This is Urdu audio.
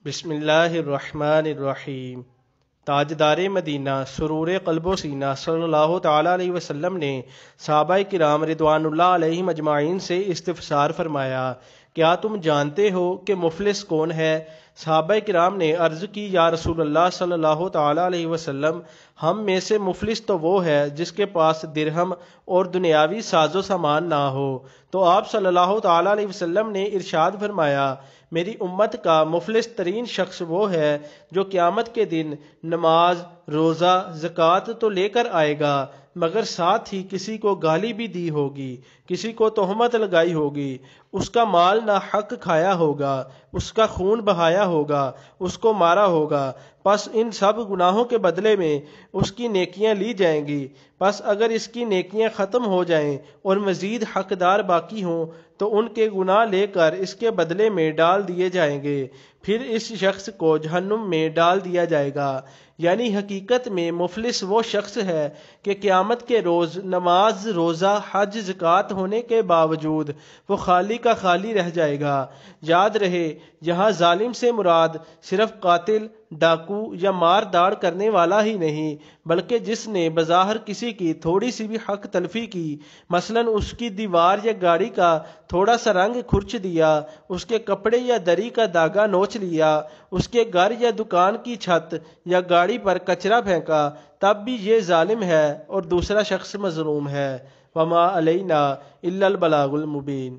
بسم اللہ الرحمن الرحیم۔ تاجدار مدینہ سرور قلب و سینہ صلی اللہ تعالیٰ علیہ وسلم نے صحابہ کرام رضوان اللہ علیہم اجمعین سے استفسار فرمایا، کیا تم جانتے ہو کہ مفلس کون ہے؟ صحابہ کرام نے عرض کی، یا رسول اللہ صلی اللہ تعالیٰ علیہ وسلم، ہم میں سے مفلس تو وہ ہے جس کے پاس درہم اور دنیاوی ساز و سامان نہ ہو۔ تو آپ صلی اللہ تعالیٰ علیہ وسلم نے ارشاد فرمایا، میری امت کا مفلس ترین شخص وہ ہے جو قیامت کے دن نماز، روزہ، زکوٰۃ تو لے کر آئے گا، مگر ساتھ ہی کسی کو گالی بھی دی ہوگی، کسی کو تہمت لگائی ہوگی، اس کا مال ناحق کھایا ہوگا، اس کا خون بہایا ہوگا، اس کو مارا ہوگا، پس ان سب گناہوں کے بدلے میں اس کی نیکیاں لی جائیں گی۔ پس اگر اس کی نیکیاں ختم ہو جائیں اور مزید حقدار باقی ہوں تو ان کے گناہ لے کر اس کے بدلے میں ڈال دیے جائیں گے، پھر اس شخص کو جہنم میں ڈال دیا جائے گا۔ یعنی حقیقت میں مفلس وہ شخص ہے کہ قیامت کے روز نماز، روزہ، حج، زکوٰۃ ہونے کے باوجود وہ خالی کا خالی رہ جائے گا۔ یاد رہے، یہاں ظالم سے مراد صرف قاتل، ڈاکو یا مار داڑ کرنے والا ہی نہیں، بلکہ جس نے بظاہر کسی کی تھوڑی سی بھی حق تلفی کی، مثلا اس کی دیوار یا گاڑی کا تھوڑا سا رنگ کھرچ دیا، اس کے کپڑے یا دری کا داغا نوچ لیا، اس کے گھر یا دکان کی چھت یا گاڑی پر کچرا پھینکا، تب بھی یہ ظالم ہے اور دوسرا شخص مظلوم ہے۔ وما علینا الا البلاغ المبین۔